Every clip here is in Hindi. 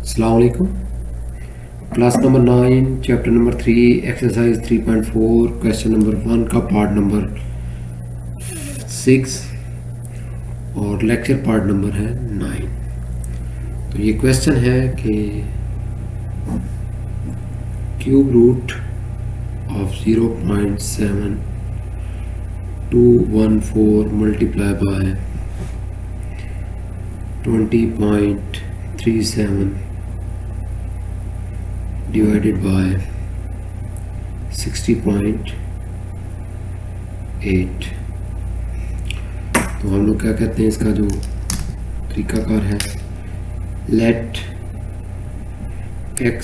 अस्सलाम वालेकुम। Class number 9 chapter number 3 exercise 3.4 question number 1 का पार्ट नंबर 6 और लेक्चर पार्ट नंबर है 9। तो ये क्वेश्चन है कि cube root of 0.7214 multiply by 20.37 divided by 60.8। तो हम लोग क्या कहते हैं, इसका जो तरीकाकार है, let x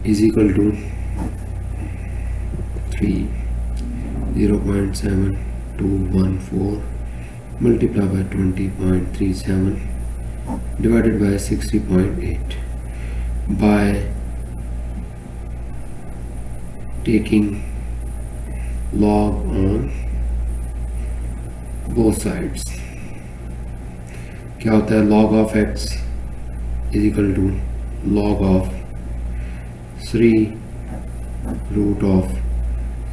is equal to 0.7214 multiply by 20.37 divided by 60.8 by taking log on both sides। क्या होता है, log of x is equal to log of 3 root of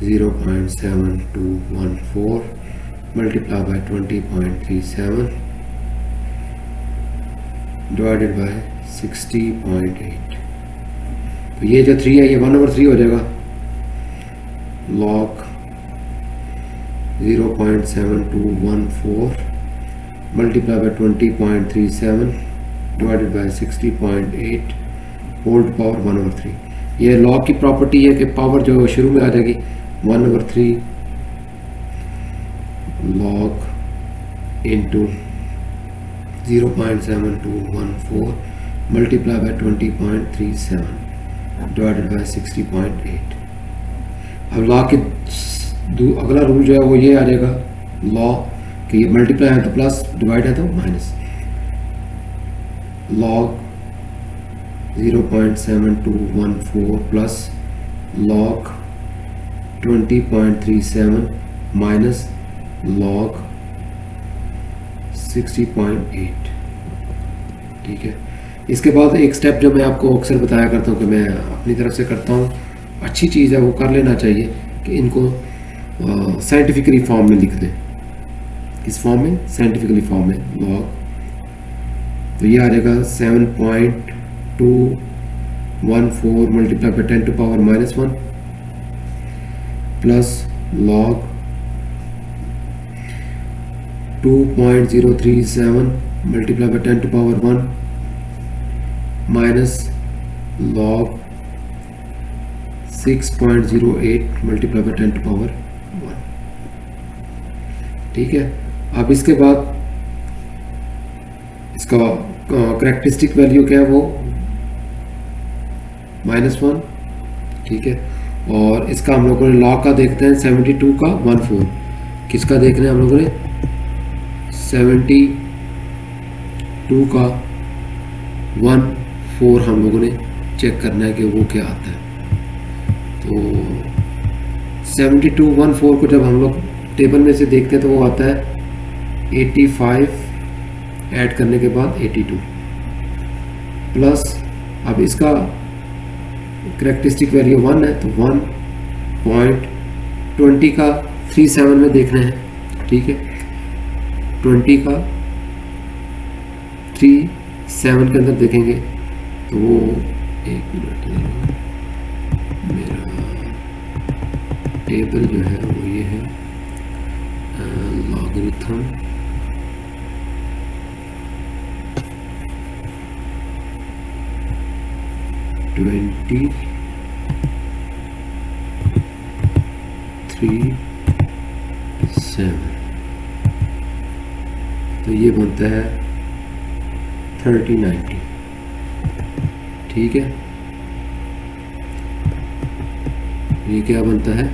0.7214 multiplied by 20.37 divided by 60.8। तो ये जो 3 है ये 1/3 हो जाएगा। log 0.7214 multiply by 20.37 divided by 60.8 whole power 1/3। ये log की प्रॉपर्टी है कि पावर जो शुरू में आ जाएगी 1/3 log into 0.7214 multiply by 20.37 divided by 60.8। अब लॉ के अगला रूल जो है वो ये आ जाएगा, लॉ कि ये मल्टीप्लाई है तो प्लस, डिवाइड है तो minus. Log 0.7214 plus log 20.37 minus log 60.8। ठीक है। इसके बाद एक स्टेप जो मैं आपको अक्सर बताया करता हूँ कि मैं अपनी तरफ से करता हूँ, अच्छी चीज़ है, वो कर लेना चाहिए कि इनको साइंटिफिकली फॉर्म में लिख दें। किस फॉर्म में? साइंटिफिकली फॉर्म में लॉग। तो ये आ जाएगा 7.214 multiply by 10 to power -1 plus log 2.037 multiply by 10 to power 1 minus log 6.08 multiply by 10 to power 1। ठीक है। अब इसके बाद इसका करैक्टरिस्टिक वैल्यू क्या है, वो -1। ठीक है। और इसका हम लोगों ने लॉग का देखते हैं 72 का 14। किसका देखना है हम लोगों ने? 72 का 14 हम लोगों ने चेक करना है कि वो क्या आता है। तो 7214 को जब हम लोग टेबल में से देखते हैं तो वो आता है 85 ऐड करने के बाद 82 प्लस, अब इसका करैक्टरिस्टिक वैल्यू 1 है तो 1.20 का 37 में देखना है। ठीक है। 20 का 37 के अंदर देखेंगे तो वो, एक मिनट, मेरा टेबल जो है वो ये है, लॉगरिथम 23.7। तो ये बनता है 3090। ठीक है। ये क्या बनता है?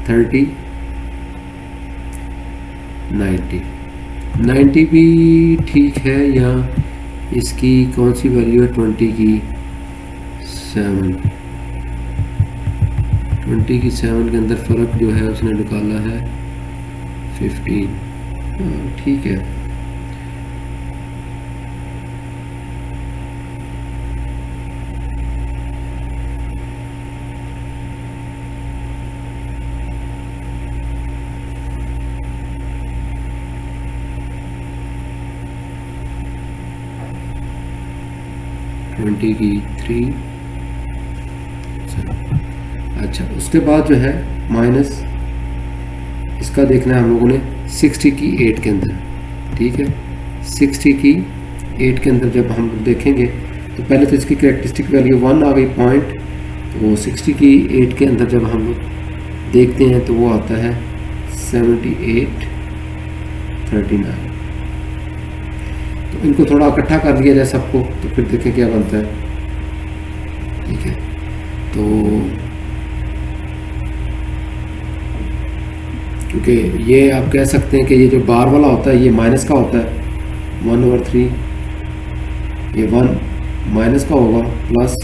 3090 भी ठीक है। यहाँ इसकी कौन सी वैल्यू है? 20 की 7 के अंदर फ़र्क जो है उसने निकाला है 15। ठीक है। 20 की 3। अच्छा, उसके बाद जो है माइनस इसका देखना है हम लोगों ने 60 की 8 के अंदर, ठीक है। 60 की 8 के अंदर जब हम लोग देखेंगे तो पहले तो इसकी कैरेक्टरिस्टिक वैल्यू 1 आ गई पॉइंट, तो 60 की 8 के अंदर जब हम लोग देखते हैं तो वो आता है 7839। तो इनको थोड़ा इकट्ठा कर दिया जाए सबको, तो फिर देखें क्या बनता है, ठीक है। तो क्योंकि ये आप कह सकते हैं कि ये जो बार वाला होता है ये माइनस का होता है, 1/3, ये 1 माइनस का होगा, प्लस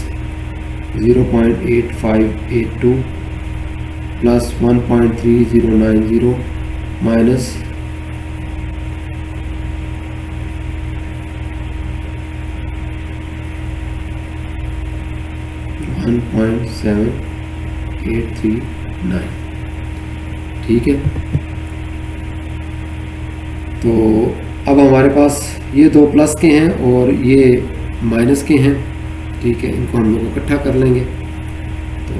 0.8582 प्लस 1.3090 माइनस 1.7839, ठीक है। तो अब हमारे पास ये दो प्लस के हैं और ये माइनस के हैं, ठीक है। इनको हम लोग इकट्ठा कर लेंगे। तो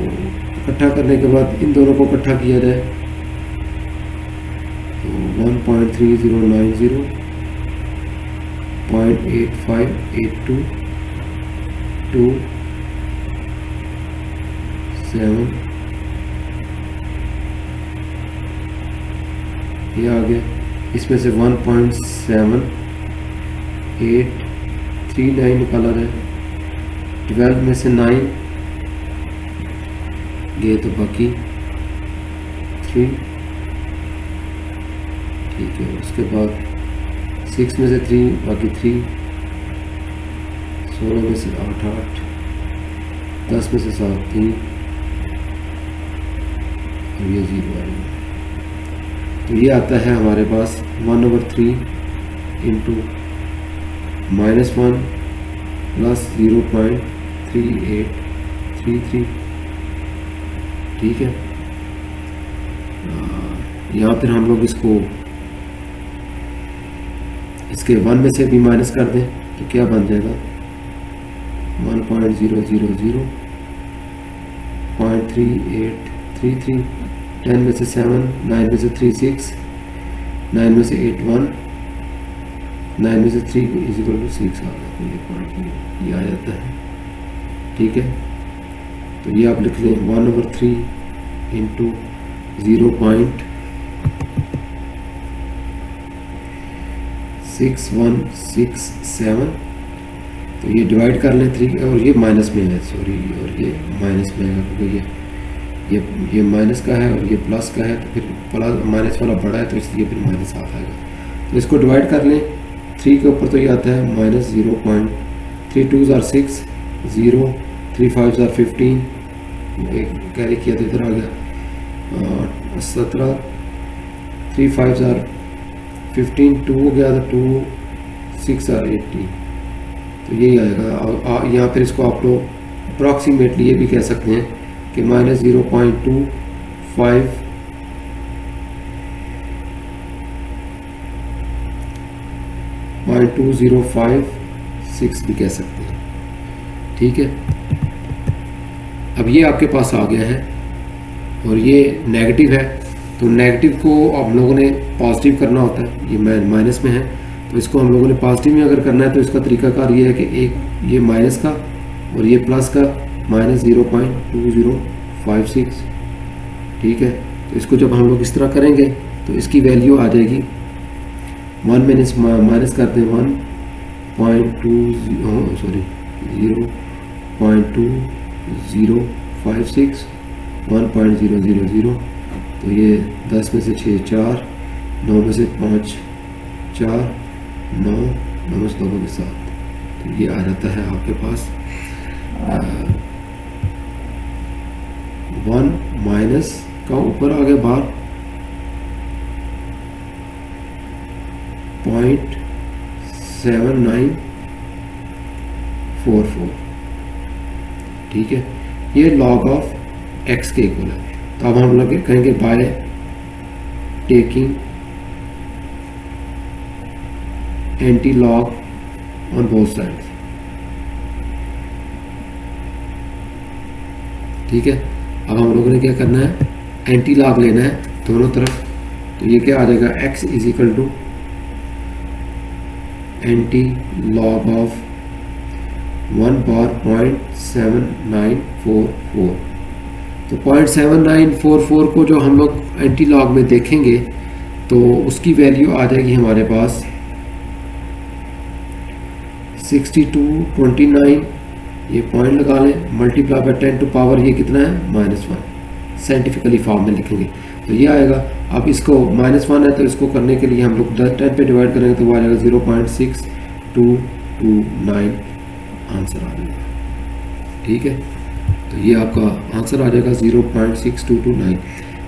इकट्ठा करने के बाद इन दोनों को इकट्ठा किया जाए तो 1.3090 0.8582 2 7 ये आ गया। इसमें से 1.7839 निकाला जाए, 12 में से 9 गए तो बाकी 3, ठीक है। उसके बाद 6 में से 3 बाकी 3, 16 में से 8 8, 10 में से 7 3, और ये 0 आ रही है। तो ये आता है हमारे पास 1/3 इंटू -1 प्लस 0.3833, ठीक है। यहाँ फिर हम लोग इसको इसके 1 में से भी माइनस कर दें तो क्या बन जाएगा, 1.000.3833, 10 में से 7, 9 में से 3 6, 9 में से 8 1, 9 में से 3 = 6 आ जाता है, ये आ जाता है, ठीक है। तो ये आप लिख लें 1/3 इंटू 0.6167, तो ये डिवाइड कर लें 3, और ये माइनस में है, सॉरी, और ये माइनस में है क्योंकि ये माइनस का है और ये प्लस का है, तो फिर प्लस माइनस वाला बड़ा है तो इसलिए फिर माइनस हाफ आएगा। तो इसको डिवाइड कर लें 3 के ऊपर, तो ये आता है -0.32 are 6, 0 3 5 are 15, एक कैरी किया तो इधर आ गया 17, 3 5 are 15, 2 हो गया तो 2 6 are 80, तो यही आएगा। यहाँ फिर इसको आप लोग अप्रॉक्सीमेटली ये भी कह सकते हैं कि -0.2056 भी कह सकते हैं, ठीक है। अब ये आपके पास आ गया है और ये नेगेटिव है, तो नेगेटिव को हम लोगों ने पॉजिटिव करना होता है, ये माइनस में है, तो इसको हम लोगों ने पॉजिटिव में अगर करना है तो इसका तरीकाकार ये है कि एक ये माइनस का और ये प्लस का, -0.2056, ठीक है। तो इसको जब हम लोग इस तरह करेंगे तो इसकी वैल्यू आ जाएगी 1 में माइनस करते हैं 0.2056 1.000, तो ये 10 में से 6 4, 9 में से 5 4, 9 में से 2 के साथ, तो ये आ जाता है आपके पास 1 माइनस का ऊपर आ गया बार 0.7944, ठीक है। ये log ऑफ x के इक्वल है। तो अब हम लोग कहेंगे bye taking antilog on both sides, ठीक है। अब हम लोगों ने क्या करना है, एंटी लॉग लेना है दोनों तरफ। तो ये क्या आ जाएगा, x is equal to antilog of 1/0.7944। तो 0.7944 को जो हम लोग एंटी लॉग में देखेंगे तो उसकी वैल्यू आ जाएगी हमारे पास 6229, ये पॉइंट लगा लें, मल्टीप्लाई बाय 10 टू पावर ये कितना है -1, साइंटिफिकली फॉर्म में लिखेंगे तो ये आएगा। अब इसको -1 है तो इसको करने के लिए हम लोग 10 पे डिवाइड करेंगे तो वो आ जाएगा 0.6229 आंसर आ जाएगा। ठीक है, तो ये आपका आंसर आ जाएगा 0.6229।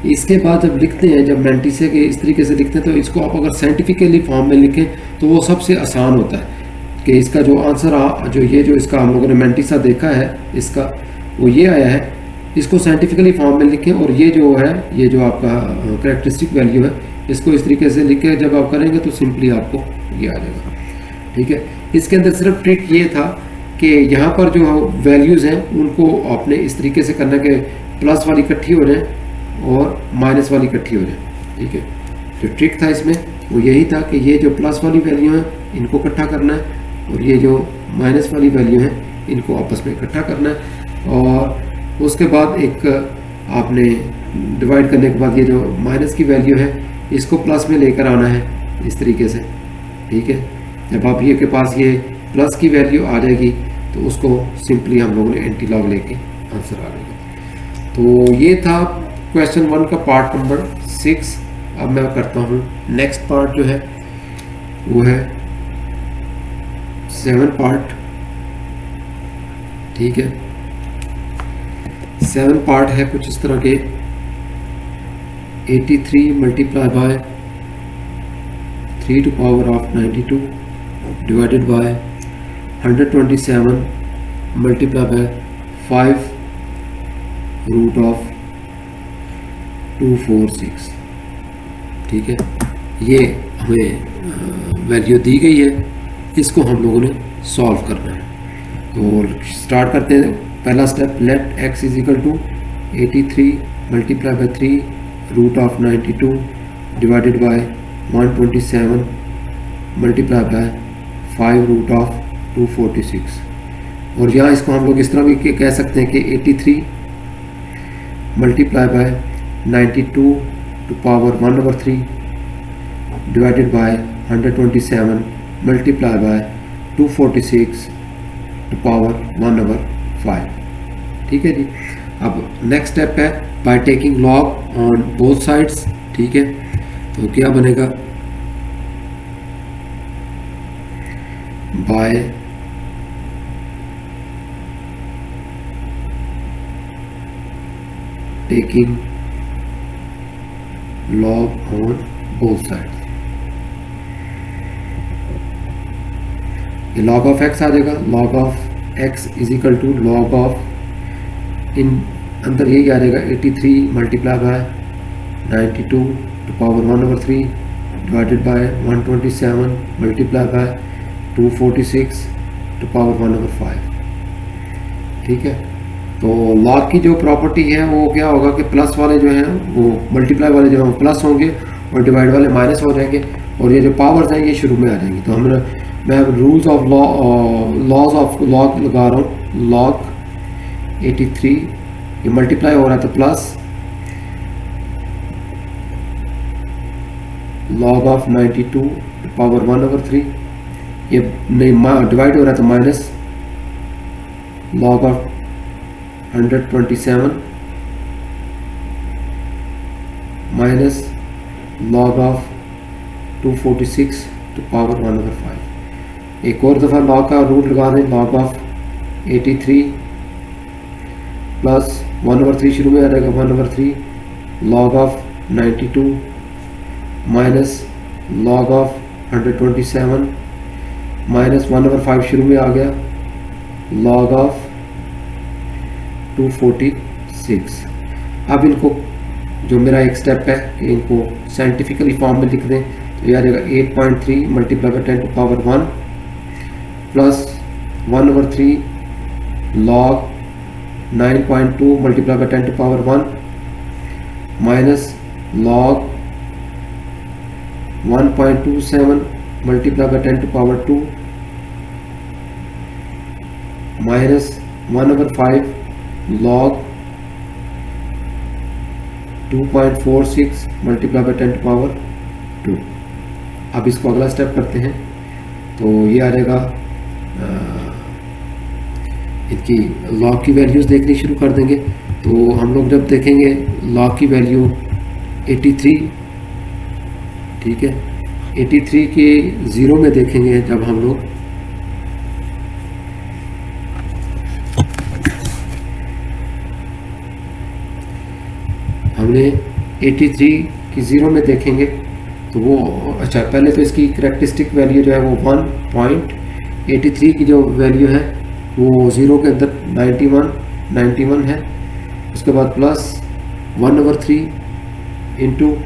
इसके बाद जब लिखते हैं, जब मैंटिसा के इस तरीके से लिखते हैं तो इसको आप अगर साइंटिफिकली फॉर्म में लिखें तो वो सबसे आसान होता है कि इसका जो आंसर जो इसका हम लोगों ने मैंटिसा देखा है इसका वो ये आया है। इसको साइंटिफिकली फॉर्म में लिखें और ये जो है, ये जो आपका कैरेक्टरिस्टिक वैल्यू है, इसको इस तरीके से लिख के जब आप करेंगे तो सिंपली आपको ये आ जाएगा। ठीक है, इसके अंदर सिर्फ ट्रिक ये था कि यहाँ पर जो वैल्यूज़ हैं उनको आपने इस तरीके से करना कि प्लस वाली इकट्ठी हो जाए और माइनस वाली इकट्ठी हो जाए। ठीक है, जो ट्रिक था इसमें वो यही था कि ये जो प्लस वाली वैल्यू है इनको इकट्ठा करना है और ये जो माइनस वाली वैल्यू है इनको आपस में इकट्ठा करना है। और उसके बाद एक आपने डिवाइड करने के बाद ये जो माइनस की वैल्यू है इसको प्लस में लेकर आना है इस तरीके से। ठीक है, जब आप ये के पास ये प्लस की वैल्यू आ जाएगी तो उसको सिंपली हम लोगों ने एंटी लॉग लेके आंसर आ जाएगा। तो ये था क्वेश्चन 1 का पार्ट नंबर 6। अब मैं करता हूँ नेक्स्ट पार्ट जो है वो है 7 पार्ट। ठीक है, 7 पार्ट है कुछ इस तरह के 83 multiply by 3 to power of 92 divided by 127 multiply by 5 root of 246। ठीक है, ये हमें वैल्यू दी गई है, इसको हम लोगों ने सॉल्व करना है। तो स्टार्ट करते हैं। पहला step, let x is equal to 83 multiply by 3 root of 92 divided by 127 multiply by 5 root of 246। और यहाँ इसको हम लोग इस तरह भी कह सकते हैं कि 83 multiply by 92 to power 1/3 divided by 127 multiply by 246 to power 1/5। ठीक है जी। अब नेक्स्ट स्टेप है by taking log on both sides. ठीक है, तो क्या बनेगा, by taking log on both sides। ये log ऑफ x आ जाएगा, log of x is equal to log of, इन अंदर यही आ जाएगा 83 multiply by 92 to power 1/3 divided by 127 multiply by 246 to power 1/5। ठीक है, तो लॉग की जो प्रॉपर्टी है वो क्या होगा कि प्लस वाले जो हैं वो मल्टीप्लाई वाले जो हैं प्लस होंगे और डिवाइड वाले माइनस हो जाएंगे और ये जो पावर्स हैं ये शुरू में आ जाएंगी। तो मैं rules of laws of log लगा रहा हूँ। लॉग 83 ये मल्टीप्लाई हो रहा है तो प्लस, लॉग ऑफ 92 पावर 1/3 ये नहीं डिवाइड हो रहा है तो minus, log of 127 minus log of 246 to power 1/5। एक और दफ़ा लॉग का रूट लगा दें, लॉग ऑफ 83 प्लस 1/3 शुरू में आ जाएगा 1/3 log of 92 minus log of 127 minus 1/5 शुरू में आ गया लॉग ऑफ 246। अब इनको जो मेरा एक स्टेप है कि इनको साइंटिफिकली फॉर्म में लिख दें तो यह आ जाएगा 8.3 multiply by 10 to power 1 plus 1/3 log 9.2 multiply by 10 to power 1 minus log 1.27 multiply by 10 to power 2 minus 1/5 log 2.46 multiply by 10 to power 2। अब इसको अगला स्टेप करते हैं, तो ये आ जाएगा, इनकी लॉग की वैल्यूज़ देखनी शुरू कर देंगे। तो हम लोग जब देखेंगे लॉग की वैल्यू 83, ठीक है, 83 के 0 में देखेंगे जब हम लोग, हमने 83 की 0 में देखेंगे तो वो, अच्छा पहले तो इसकी करेक्टरिस्टिक वैल्यू जो है वो 1.83 की जो वैल्यू है वो 0 के अंदर 91 है। उसके बाद प्लस 1/3 इंटू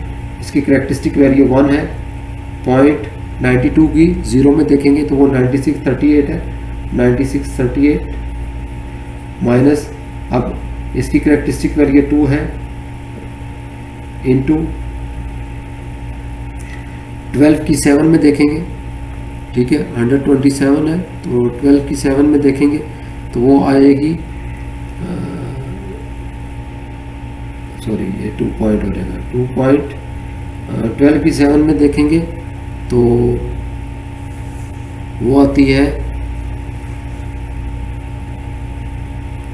इसकी करेक्टरिस्टिक वैल्यू 1 है, 0.92 की 0 में देखेंगे तो वो 9638 है, 9638 माइनस, अब इसकी करेक्टरिस्टिक वैल्यू 2 है इंटू 12 की 7 में देखेंगे, ठीक है, 127 है, तो 12 की 7 में देखेंगे तो वो आएगी, सॉरी ये 2 पॉइंट हो जाएगा, 12 की 7 में देखेंगे तो वो आती है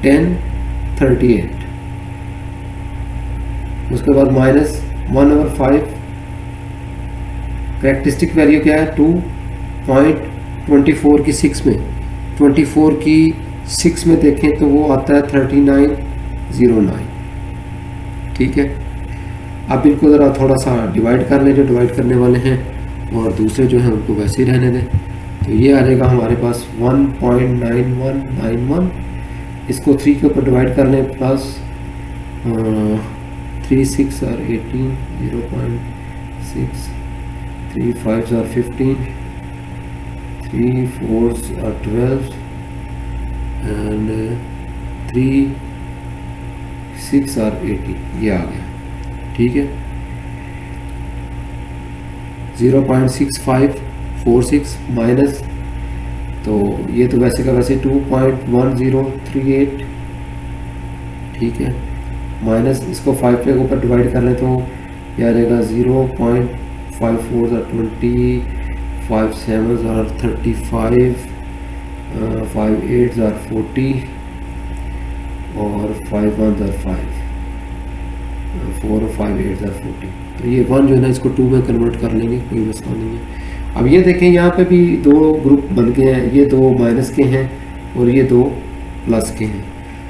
1038। उसके बाद माइनस 1/5, करेक्टरिस्टिक वैल्यू क्या है 2.24 की 6 में, 24 की 6 में देखें तो वो आता है 3909, ठीक है। अब इनको ज़रा थोड़ा सा डिवाइड कर लें जो डिवाइड करने वाले हैं, और दूसरे जो हैं उनको वैसे ही रहने दें। तो ये आ जाएगा हमारे पास 1.9191, इसको 3 के ऊपर डिवाइड कर लें, प्लस 3 6 और 18, 0.6, 3 5 और 15, 3 4 और 12 एंड 3 6 और 18, ये आ गया, ठीक है। 0.6546 माइनस, तो ये तो वैसे का वैसे 2.1038, ठीक है, माइनस इसको 5 के ऊपर डिवाइड कर लें तो ये आ जाएगा 0.54 और 20, 5 7 और 35, 5 8 और 40 और 5 1 और 5, 4 और 5 8 और 40। तो ये 1 जो है ना इसको 2 में कन्वर्ट कर लेंगे, कोई मसला नहीं है। अब ये देखें यहाँ पे भी 2 ग्रुप बन गए हैं, ये 2 माइनस के हैं और ये 2 प्लस के हैं।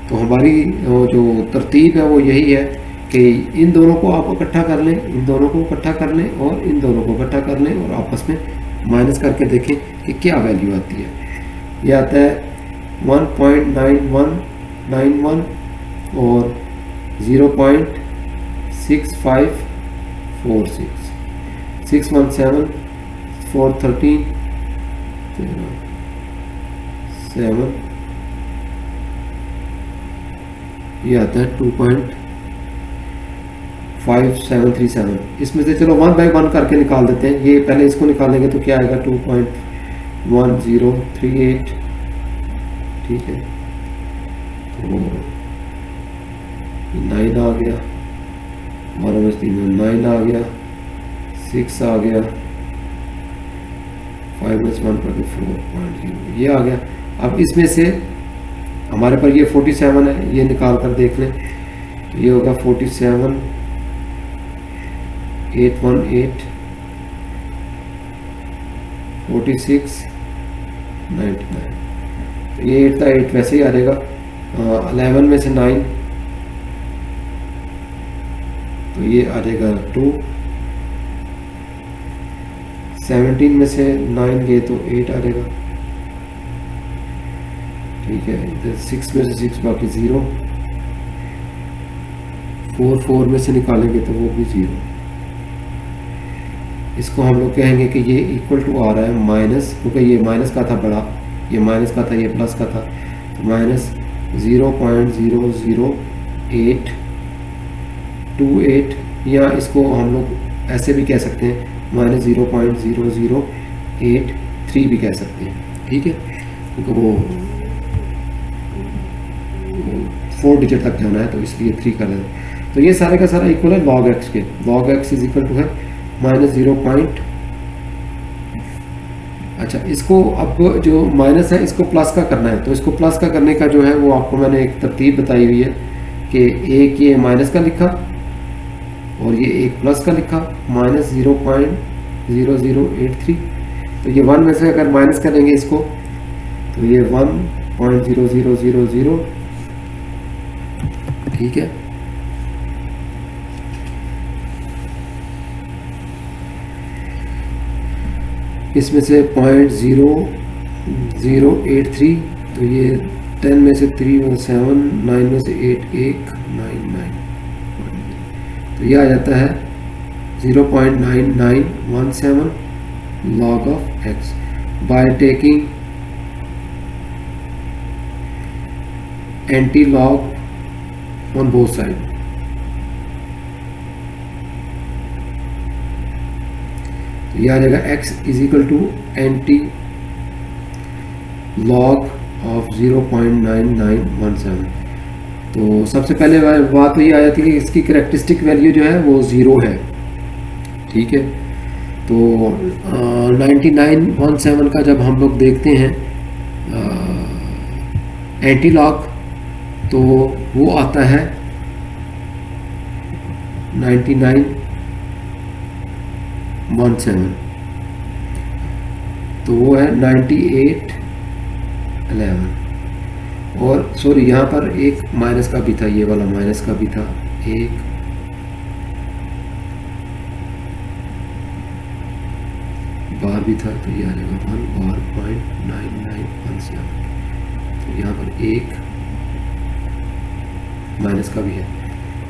तो हमारी जो तरतीब है वो यही है कि इन दोनों को आप इकट्ठा कर लें, इन दोनों को इकट्ठा कर लें और इन दोनों को इकट्ठा कर लें और आपस में माइनस करके देखें कि क्या वैल्यू आती है। ये आता है 1.9191 और 0.6546, 617 413 7, ये आता है 2.5737। इसमें से चलो 1 बाई 1 करके निकाल देते हैं। ये पहले इसको निकालेंगे तो क्या आएगा 2.1038, ठीक है, तो 9 आ गया, 9 आ गया, 6 आ गया, 5 - 1 = 4.0, ये आ गया। अब इसमें से हमारे पास ये 47 है, ये निकाल कर देख लें तो ये होगा 47 818 46 99। तो ये 8 था, 8 वैसे ही आ जाएगा। 11 में से 9 तो ये आ जाएगा 2, 17 में से 9 गए तो 8 आ जाएगा, ठीक है। इधर 6 में से 6 बाकी 0, 4 में से निकालेंगे तो वो भी 0। इसको हम लोग कहेंगे कि ये इक्वल टू आ रहा है माइनस, क्योंकि ये माइनस का था बड़ा, ये माइनस का था, ये प्लस का था, तो माइनस 0.00828, या इसको हम लोग ऐसे भी कह सकते हैं -0.0083 भी कह सकते हैं, ठीक है, क्योंकि वो 4 डिजिट तक जाना है तो इसलिए 3 कर देते हैं। तो ये सारे का सारा इक्वल है log x के, log x is equal to है -0. अच्छा, इसको अब जो माइनस है इसको प्लस का करना है, तो इसको प्लस का करने का जो है वो आपको मैंने एक तरतीब बताई हुई है कि एक ये माइनस का लिखा और ये एक प्लस का लिखा, -0.0083। तो ये 1 में से अगर माइनस करेंगे इसको तो ये 1.0000, ठीक है। इसमें से 0.0083, तो ये 10 में से 3 और 7, 9 में से 8, 199, तो ये आ जाता है 0.9917 log of x by taking anti-log on both sides। तो ये आ जाएगा x is equal to antilog of 0.9917। तो सबसे पहले बात तो ये आ जाती है कि इसकी करेक्टरिस्टिक वैल्यू जो है वो 0 है, ठीक है। तो 9917 का जब हम लोग देखते हैं एंटी लॉग तो वो आता है 9917, तो वो है 9811। और सॉरी, यहाँ पर एक माइनस का भी था, ये वाला माइनस का भी था, एक बार भी था, तो ये आ जाएगा 1 और 0.9917। तो यहाँ पर एक माइनस का भी है,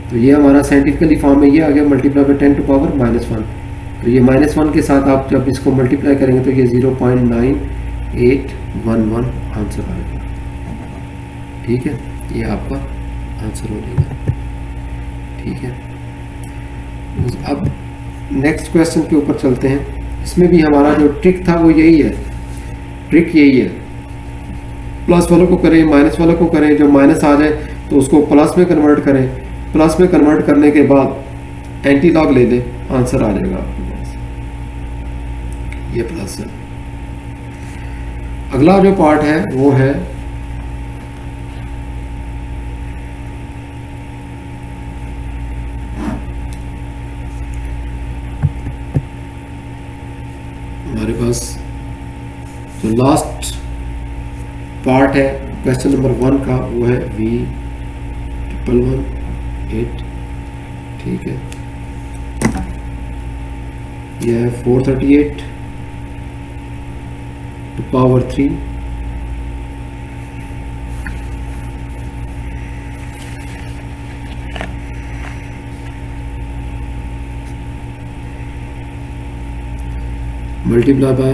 तो ये हमारा साइंटिफिकली फॉर्म में ये आ गया मल्टीप्लाई बाय 10 टू पावर -1। तो ये -1 के साथ आप जब इसको मल्टीप्लाई करेंगे तो ये 0.9811 आंसर आएगा, ठीक है। ये आपका आंसर हो जाएगा, ठीक है। अब नेक्स्ट क्वेश्चन के ऊपर चलते हैं। इसमें भी हमारा जो ट्रिक था वो यही है, ट्रिक यही है, प्लस वालों को करें, माइनस वालों को करें, जो माइनस आ जाए तो उसको प्लस में कन्वर्ट करें, प्लस में कन्वर्ट करने के बाद एंटी लॉग ले लें, आंसर आ जाएगा आपके पास, ये प्लस है। अगला जो पार्ट है वो है हमारे पास जो लास्ट पार्ट है क्वेश्चन नंबर 1 का, वो है V111,8, ठीक है। यह है 438 to power 3, multiply by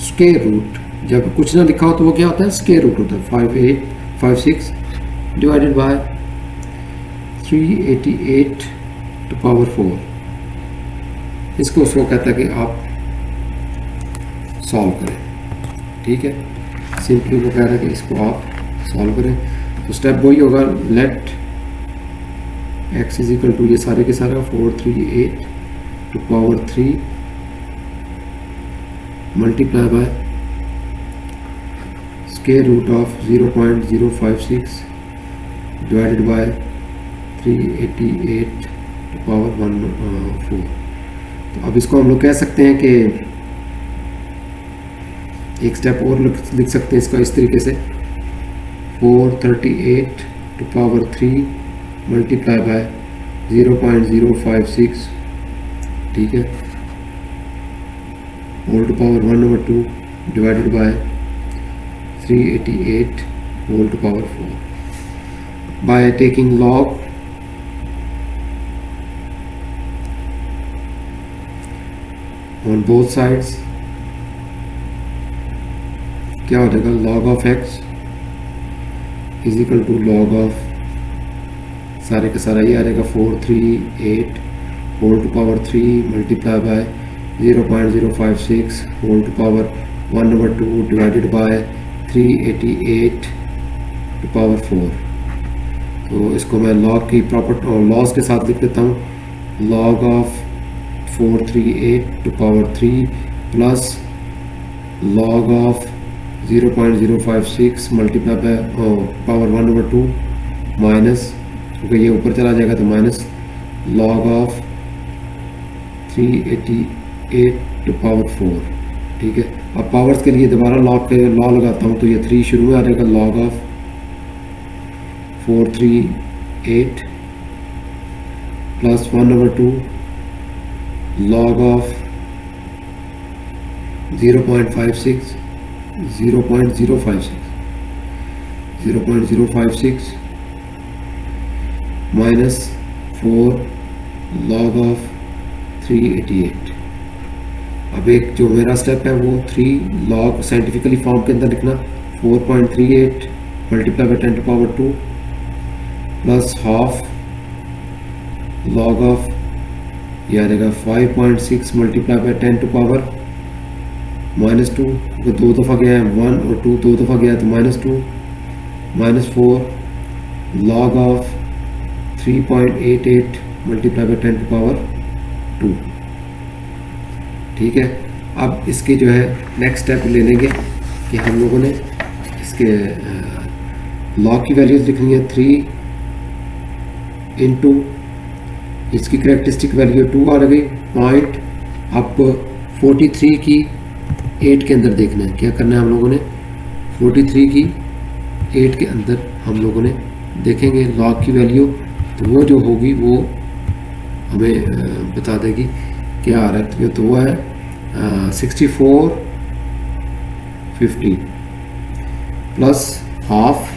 square root. जब कुछ ना लिखा हो तो वो क्या होता है, स्क्वायर रूट होता है। 5856 डिवाइडेड बाय 388 टू पावर 4। इसको उसको कहता है कि आप सॉल्व करें, ठीक है। सिंपली वो कह रहा है कि इसको आप सॉल्व करें। तो स्टेप वही होगा, let x is equal to, ये सारे के सारे 438 to power 3 multiply by square root of 0.056 divided by 388 to power 4। तो अब इसको हम लोग कह सकते हैं कि एक स्टेप और लिख सकते हैं इसका इस तरीके से, 438 टू पावर 3 मल्टीप्लाई बाय 0.056, ठीक है, whole to power 1/2 divided by 388 whole to power 4 by taking log on both sides. क्या हो जाएगा, log of x is equal to log of सारे का सारा ये आ जाएगा 438 whole to power 3 multiply by 0.056 whole to power 1/2 divided by 388 to power 4। तो इसको मैं लॉग की प्रॉपर लॉस के साथ लिख देता हूँ। Log of 438 to power 3 plus log of 0.056 multiply by power 1/2 minus, क्योंकि ये ऊपर चला जाएगा तो minus log of 388 to power 4। ठीक है, अब पावर्स के लिए दोबारा लॉग के लॉ लगाता हूँ तो ये 3 शुरू में आ जाएगा। Log of 438 plus 1/2 log of 0.056 minus 4 log of 388। अब एक जो मेरा स्टेप है वो 3 लॉग साइंटिफिकली फॉर्म के अंदर लिखना, 4.38 multiply by 10 to power 2 plus half log of ये आ जाएगा 5.6 मल्टीप्लाई बाय 10 टू पावर -2, क्योंकि 2 दफ़ा गया है 1 और 2 2 दफ़ा गया है तो -2 minus 4 log of 3.88 multiply by 10 to power 2। ठीक है, अब इसके जो है नेक्स्ट स्टेप ले लेंगे कि हम लोगों ने इसके लॉग की वैल्यूज लिखनी है 3 इंटू इसकी करेक्टरिस्टिक वैल्यू 2 आ गई पॉइंट। अब 43 की 8 के अंदर देखना है, क्या करना है हम लोगों ने 43 की 8 के अंदर हम लोगों ने देखेंगे लॉग की वैल्यू, तो वो जो होगी वो हमें बता देगी क्या आ रहा है। तो वो है 6450 प्लस हाफ,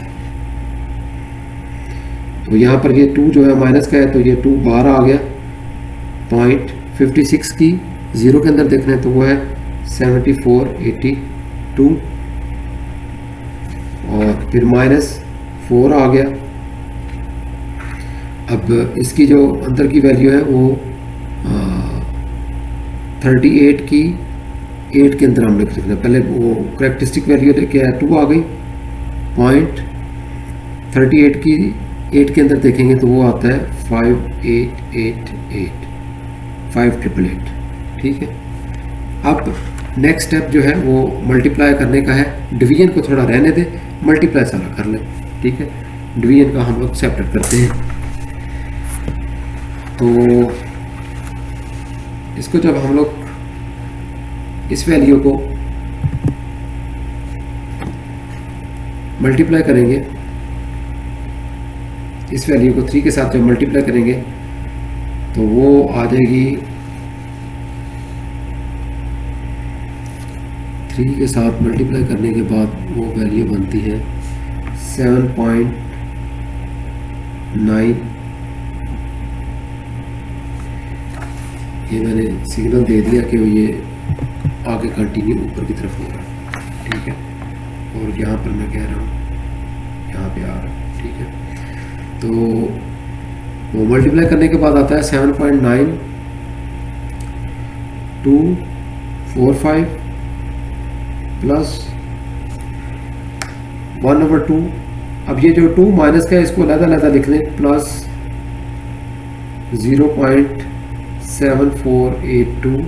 तो यहाँ पर ये 2 जो है माइनस का है तो ये 2 बाहर आ गया पॉइंट। 56 की 0 के अंदर देखना है तो वो है 7482 और फिर माइनस 4 आ गया। अब इसकी जो अंदर की वैल्यू है वो 38 की 8 के अंदर हम लिख सकते हैं। पहले वो करेक्टरिस्टिक वैल्यू लेके आया 2 आ गई पॉइंट, 38 की 8 के अंदर देखेंगे तो वो आता है 5888। ठीक है, अब नेक्स्ट स्टेप जो है वो मल्टीप्लाई करने का है। डिवीजन को थोड़ा रहने दे, मल्टीप्लाई सारा कर ले। ठीक है, डिवीजन का हम लोग सेपरेट करते हैं। तो इसको जब हम लोग इस वैल्यू को मल्टीप्लाई करेंगे, इस वैल्यू को 3 के साथ जब मल्टीप्लाई करेंगे तो वो आ जाएगी 3 के साथ मल्टीप्लाई करने के बाद वो वैल्यू बनती है 7.9। ये मैंने सिग्नल दे दिया कि ये आगे कंटिन्यू ऊपर की तरफ हो रहा है। ठीक है, और यहाँ पर मैं कह रहा हूँ यहाँ पे आ रहा है। ठीक है, तो वो मल्टीप्लाई करने के बाद आता है 7.9245 प्लस 1/2। अब ये जो 2 माइनस का है इसको अलग-अलग लिख लें, प्लस 0.7482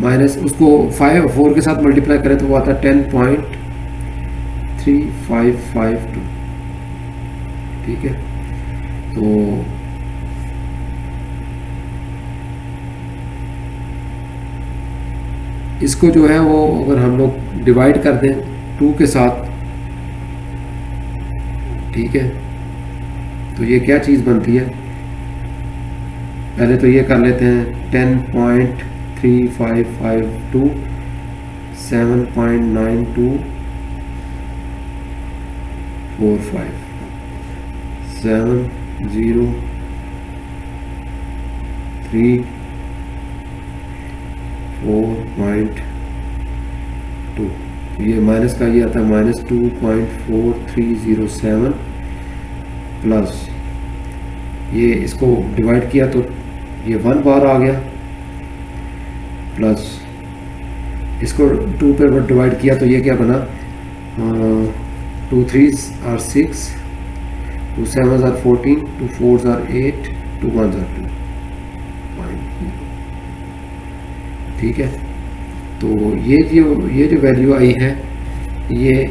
माइनस उसको 4 के साथ मल्टीप्लाई करें तो वो आता है 10.3552। ठीक है, तो इसको जो है वो अगर हम लोग डिवाइड कर दें 2 के साथ, ठीक है, तो ये क्या चीज़ बनती है। पहले तो ये कर लेते हैं 10.3552 7.9245 703.4.2। तो ये माइनस का ये आता है -2.4307 प्लस ये इसको डिवाइड किया तो ये 1 बार आ गया, प्लस इसको 2 पे डिवाइड किया तो ये क्या बना 2 3s are 6, 2 7s are 14, 2 4s are 8, 2 1s are 2. ठीक है, तो ये जो वैल्यू आई है ये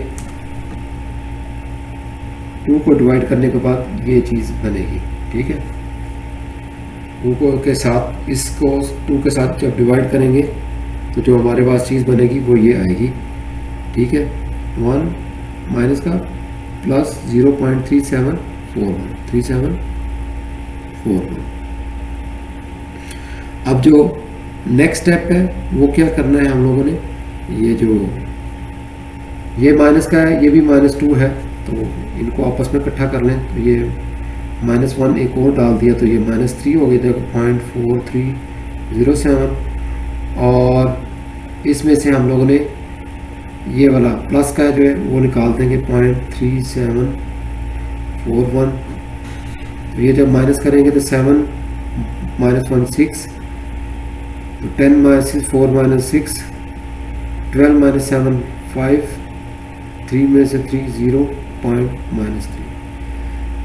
2 को डिवाइड करने के बाद ये चीज़ बनेगी। ठीक है, 2 को के साथ इसको 2 के साथ जब डिवाइड करेंगे तो जो हमारे पास चीज़ बनेगी वो ये आएगी। ठीक है, 1 माइनस का प्लस 0.3741। अब जो नेक्स्ट स्टेप है वो क्या करना है हम लोगों ने, ये माइनस का है, ये भी -2 है, तो इनको आपस में इकट्ठा कर लें। तो ये -1 एक और डाल दिया तो ये -3 हो गया, देखो 0.4307, और इसमें से हम लोगों ने ये वाला प्लस का जो है वो निकाल देंगे 0.3741। तो ये जब माइनस करेंगे तो 7 -1 6, तो 10 - 4 - 6, 12 - 7 5, 3 में से 3 0 .-3।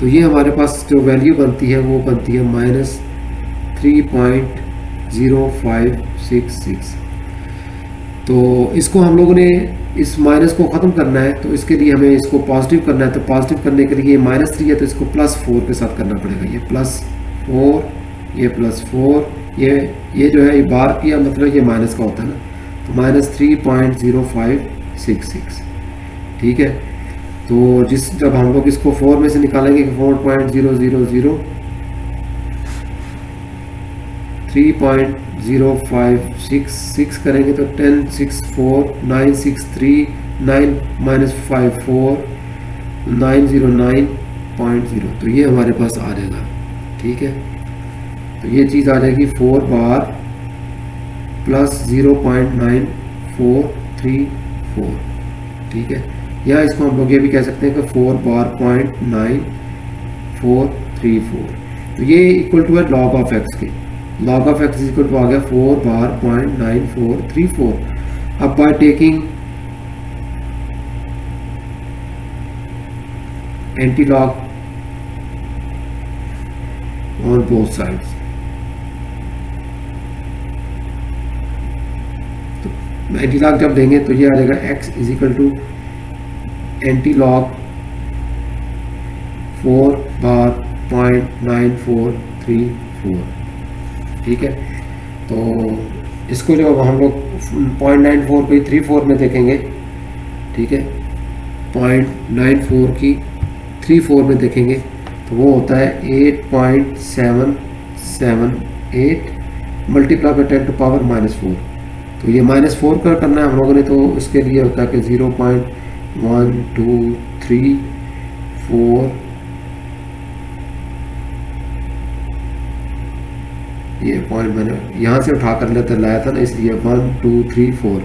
तो ये हमारे पास जो वैल्यू बनती है वो बनती है -3.0566। तो इसको हम लोगों ने इस माइनस को ख़त्म करना है, तो इसके लिए हमें इसको पॉजिटिव करना है। तो पॉजिटिव करने के लिए ये -3 है तो इसको +4 के साथ करना पड़ेगा। ये +4, ये +4, ये जो है ये बार किया मतलब ये माइनस का होता है ना, तो -3.0566। ठीक है, तो जब हम लोग इसको 4 में से निकालेंगे 4.000 3.0566 करेंगे तो 10 6 4 9 6 3 9 -54 909.0, तो ये हमारे पास आ जाएगा। ठीक है, तो ये चीज़ आ जाएगी 4 बार प्लस 0.9434। ठीक है, या इसको हम लोग ये भी कह सकते हैं कि 4 बार .9434। तो ये इक्वल टू है लॉग ऑफ एक्स के, log of x is equal to आ गया 4 बार .9434। अब by taking antilog on both sides, तो एंटी लॉग जब देंगे तो ये आ जाएगा x is equal to antilog 4 bar .9434। ठीक है, तो इसको जो हम लोग 0.94 की 34 में देखेंगे, ठीक है, 0.94 की 34 में देखेंगे तो वो होता है 8.778 मल्टीप्लाई बाई 10 टू पावर -4। तो ये -4 का करना है हम लोगों ने, तो इसके लिए होता है कि 0.1234, ये पॉइंट मैंने यहाँ से उठा कर लेते लाया था ना, इसलिए 1 2 3 4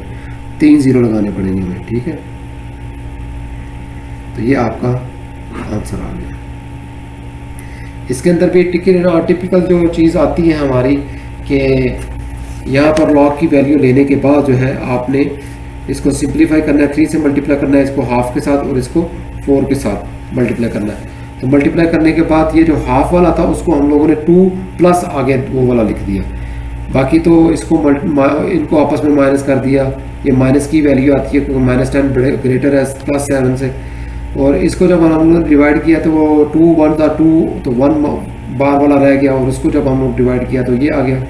3 0 लगाने पड़ेंगे हमें। ठीक है, तो ये आपका आंसर आ गया। इसके अंदर भी टिपिकल जो चीज़ आती है हमारी कि यहाँ पर लॉग की वैल्यू लेने के बाद जो है आपने इसको सिंप्लीफाई करना है, 3 से मल्टीप्लाई करना है, इसको हाफ के साथ और इसको 4 के साथ मल्टीप्लाई करना है। तो मल्टीप्लाई करने के बाद ये जो हाफ वाला था उसको हम लोगों ने 2 प्लस आगे वो वाला लिख दिया, बाकी तो इसको इनको आपस में माइनस कर दिया। ये माइनस की वैल्यू आती है क्योंकि -10 ग्रेटर है +7 से, और इसको जब हम लोग डिवाइड किया तो वो 2 1 था 2, तो 1 बार वाला रह गया, और उसको जब हम लोग डिवाइड किया तो ये आ गया।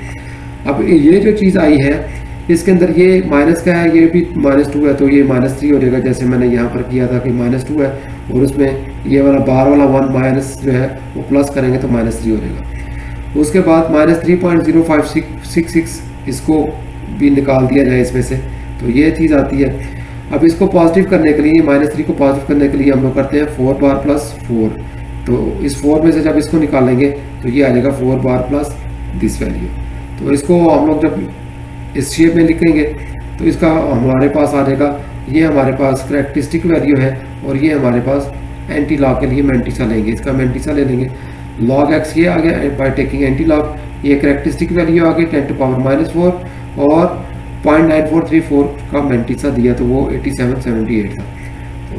अब ये जो चीज़ आई है इसके अंदर ये माइनस का है, ये भी -2 है, तो ये -3 हो जाएगा, जैसे मैंने यहाँ पर किया था कि -2 है और उसमें ये वाला बार वाला 1 माइनस जो है वो प्लस करेंगे तो -3 हो जाएगा। उसके बाद -3.0566 इसको भी निकाल दिया जाए इसमें से, तो ये चीज़ आती है। अब इसको पॉजिटिव करने के लिए -3 को पॉजिटिव करने के लिए हम लोग करते हैं 4 बार प्लस 4, तो इस 4 में से जब इसको निकालेंगे तो ये आ जाएगा 4 बार प्लस दिस वैल्यू। तो इसको हम लोग जब इस शेप में लिखेंगे तो इसका हमारे पास आ जाएगा ये हमारे पास करेक्टरिस्टिक वैल्यू है और ये हमारे पास एंटी लॉग के लिए मैंटिसा लेंगे। इसका मैंटिसा ले लेंगे log x ये आ गया बाय टेकिंग एंटी लॉग, ये करेक्टरिस्टिक वैल्यू आ गई 10⁻⁻⁴ और 0.9434 का मैंटिसा दिया तो वो 8778 था। तो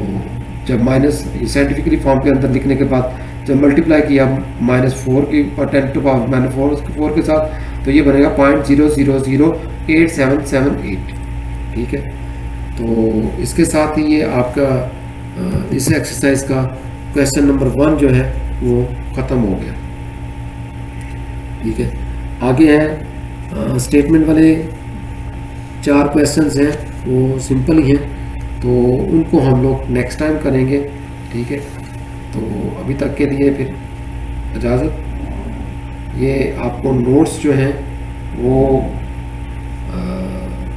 जब माइनस साइंटिफिकली फॉर्म के अंदर लिखने के बाद जब मल्टीप्लाई किया -4 की और 10⁻⁴ के साथ तो ये बनेगा 0.000878। ठीक है, तो इसके साथ ही ये आपका इस एक्सरसाइज का क्वेश्चन नंबर 1 जो है वो ख़त्म हो गया। ठीक है, आगे हैं स्टेटमेंट वाले 4 क्वेश्चंस हैं, वो सिंपल ही हैं तो उनको हम लोग नेक्स्ट टाइम करेंगे। ठीक है, तो अभी तक के लिए फिर इजाज़त। ये आपको नोट्स जो हैं वो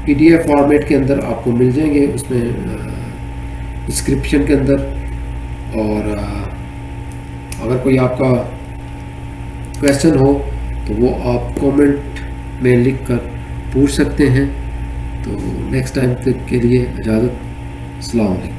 PDF फॉर्मेट के अंदर आपको मिल जाएंगे, उसमें डिस्क्रिप्शन के अंदर। और अगर कोई आपका क्वेश्चन हो तो वो आप कमेंट में लिख कर पूछ सकते हैं। तो नेक्स्ट टाइम तक के लिए इजाज़त। अस्सलाम वालेकुम।